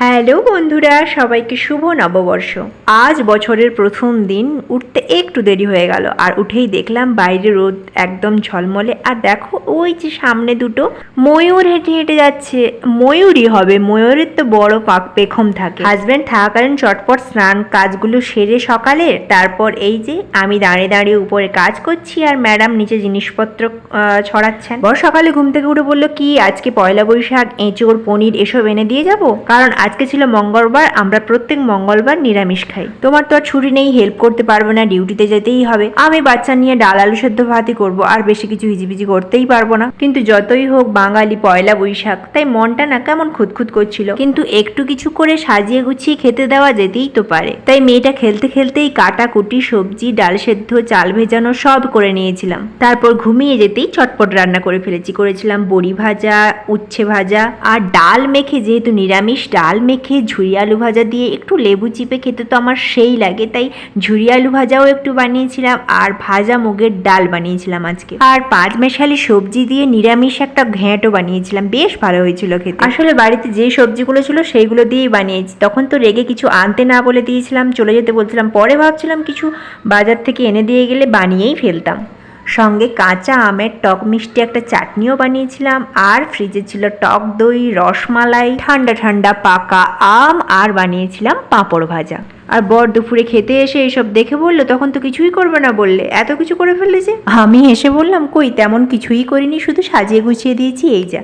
Hello বন্ধুরা, সবাইকে শুভ নববর্ষ। আজ বছরের প্রথম দিন, উঠতে একটু দেরি হয়ে গেল, আর উঠেই দেখলাম বাইরে রোদ একদম ঝলমলে। আর দেখো ওই যে সামনে দুটো ময়ূর হেঁটে হেঁটে যাচ্ছে। ময়ূরই হবে, ময়ূরের তো বড় পেখম থাকে। হাজব্যান্ড থাকাকালীন চটপট স্নান কাজগুলো সেরে সকালে, তারপর এই যে আমি দাঁড়িয়ে দাঁড়িয়ে উপরে কাজ করছি আর ম্যাডাম নিচে জিনিসপত্র ছড়াচ্ছেন। বড় সকালে ঘুম থেকে উঠে বললো কি আজকে পয়লা বৈশাখ, এঁচোড় পনির এসব এনে দিয়ে যাব, কারণ আজকে ছিল মঙ্গলবার, আমরা প্রত্যেক মঙ্গলবার নিরামিষ খাই। তোমার তো আর ছুটি নেই, হেল্প করতে পারবো না, ডিউটিতে যেতেই হবে। আমি বাচ্চা নিয়ে ডাল আলু সেদ্ধ ভাতই করবো, আর বেশি কিছু হিজিবিজি করতেই পারবো না। কিন্তু যতই হোক বাঙালি পয়লা বৈশাখ, তাই মনটা না কেমন খুঁতখুত করছিল। কিন্তু একটু কিছু করে সাজিয়ে গুছিয়ে খেতে দেওয়া যেতেই তো পারে। তাই মেয়েটা খেলতে খেলতেই কাটাকুটি সবজি, ডাল সেদ্ধ, চাল ভেজানো সব করে নিয়েছিলাম। তারপর ঘুমিয়ে যেতেই চটপট রান্না করে ফেলেছি। করেছিলাম বড়ি ভাজা, উচ্ছে ভাজা, আর ডাল মেখে, যেহেতু নিরামিষ, ডাল মেখে ঝুরি আলু ভাজা দিয়ে একটু লেবু চিপে খেতে তো আমার সেই লাগে, তাই ঝুরি আলু ভাজাও একটু বানিয়েছিলাম, আর ভাজা মুগের ডাল বানিয়েছিলাম আজকে। আর 5 মেশালি সবজি দিয়ে নিরামিষ একটা ঘ্যাঁটও বানিয়েছিলাম, বেশ ভালো হয়েছিল খেতে। আসলে বাড়িতে যে সবজিগুলো ছিল সেইগুলো দিয়েই বানিয়েছি। তখন তো রেগে কিছু আনতে না বলে দিয়েছিলাম, চলে যেতে বলছিলাম, পরে ভাবছিলাম কিছু বাজার থেকে এনে দিয়ে গেলে বানিয়েই ফেলতাম। সঙ্গে কাঁচা আমের টক মিষ্টি একটা চাটনিও বানিয়েছিলাম, আর ফ্রিজে ছিল টক দই, রসমালাই, ঠান্ডা ঠান্ডা পাকা আম, আর বানিয়েছিলাম পাঁপড় ভাজা। আর বর দুপুরে খেতে এসে এসব দেখে বললো, তখন তো কিছুই করবে না বললে, এত কিছু করে ফেললে যে। আমি এসে বললাম, কই তেমন কিছুই করিনি, শুধু সাজিয়ে গুছিয়ে দিয়েছি, এই যা।